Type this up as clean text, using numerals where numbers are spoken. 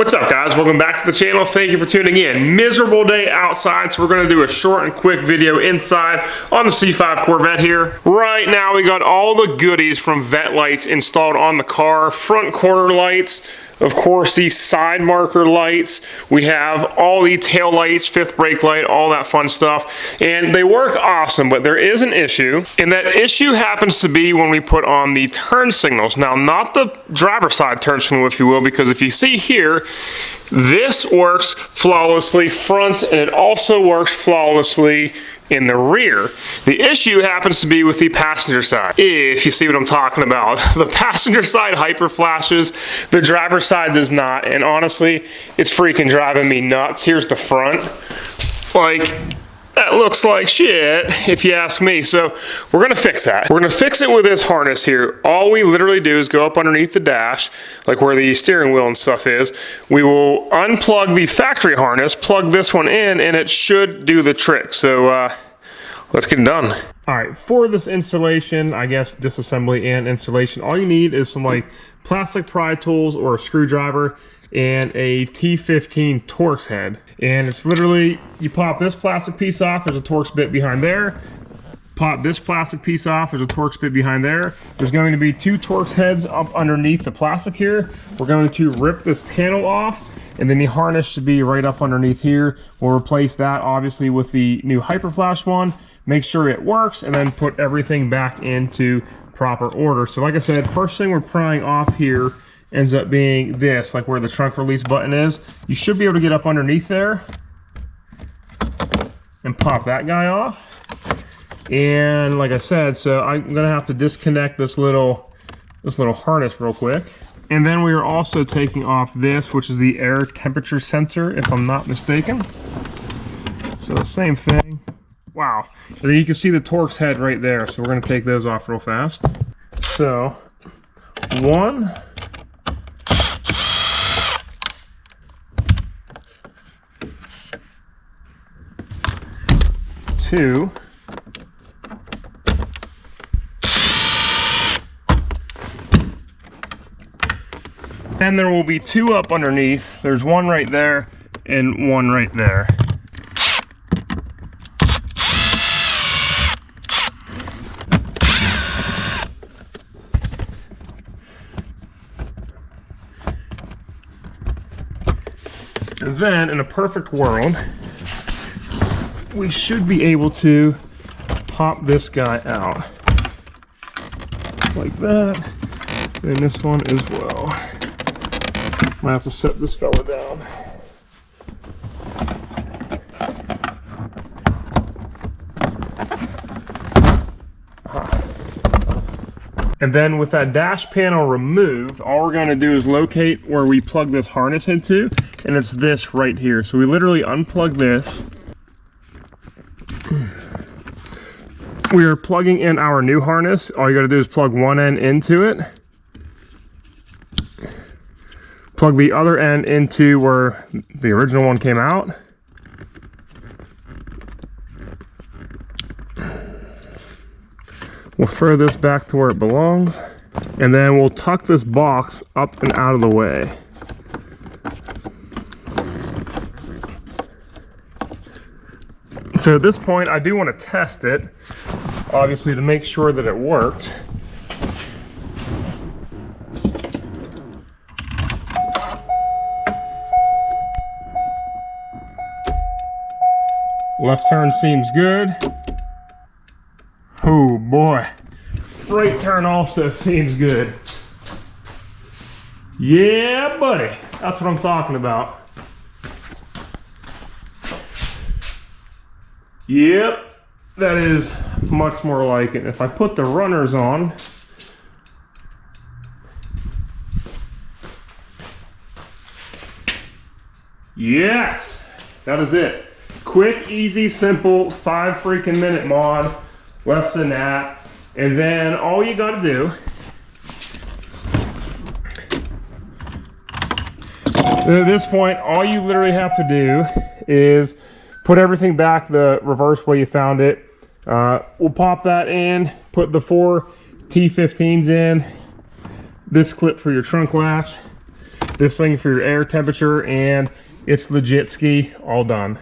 What's up, guys? Welcome back to the channel. Thank you for tuning in. Miserable day outside, so we're going to do a short and quick video inside on the C5 Corvette here. Right now, we got all the goodies from Vette lights installed on the car. Front corner lights, of course, these side marker lights. We have all the tail lights, fifth brake light, all that fun stuff. And they work awesome, but there is an issue. And that issue happens to be when we put on the turn signals. Now, not the driver's side turn signal, if you will, because if you see here, this works flawlessly front, and it also works flawlessly in the rear. The issue happens to be with the passenger side, if you see what I'm talking about. The passenger side hyper flashes, the driver's side does not, and honestly, it's freaking driving me nuts. Here's the front. Like, that looks like shit, if you ask me. So we're gonna fix that. We're gonna fix it with this harness here. All we literally do is go up underneath the dash, like where the steering wheel and stuff is. We will unplug the factory harness, plug this one in, and it should do the trick. So let's get it done. All right, for this installation, I guess disassembly and installation, all you need is some like plastic pry tools or a screwdriver and a T15 Torx head. And it's literally, you pop this plastic piece off, there's a Torx bit behind there. Pop this plastic piece off, there's a Torx bit behind there. There's going to be two Torx heads up underneath the plastic here. We're going to rip this panel off, and then the harness should be right up underneath here. We'll replace that obviously with the new HyperFlash one, make sure it works, and then put everything back into proper order. So like I said, first thing we're prying off here ends up being this, like where the trunk release button is. You should be able to get up underneath there and pop that guy off. And like I said, so I'm gonna have to disconnect this little harness real quick. And then we are also taking off this, which is the air temperature sensor, if I'm not mistaken. So the same thing. Wow. And then you can see the Torx head right there. So we're gonna take those off real fast. So, 1, 2, and there will be 2 up underneath. There's 1 right there and 1 right there. And then in a perfect world, we should be able to pop this guy out like that, and this one as well. Might have to set this fella down. And then with that dash panel removed, all we're going to do is locate where we plug this harness into, and it's this right here. So we literally unplug this. We are plugging in our new harness. All you got to do is plug one end into it. Plug the other end into where the original one came out. We'll throw this back to where it belongs. And then we'll tuck this box up and out of the way. So at this point, I do want to test it, obviously, to make sure that it worked. Left turn seems good. Oh boy. Right turn also seems good. Yeah, buddy. That's what I'm talking about. Yep, that is much more like it. If I put the runners on, yes, that is it. Quick, easy, simple, 5 freaking minute mod, less than that. And then all you gotta do, at this point, all you literally have to do is put everything back the reverse way you found it. We'll pop that in, put the 4 T15s in, this clip for your trunk latch, this thing for your air temperature, and it's legit ski all done.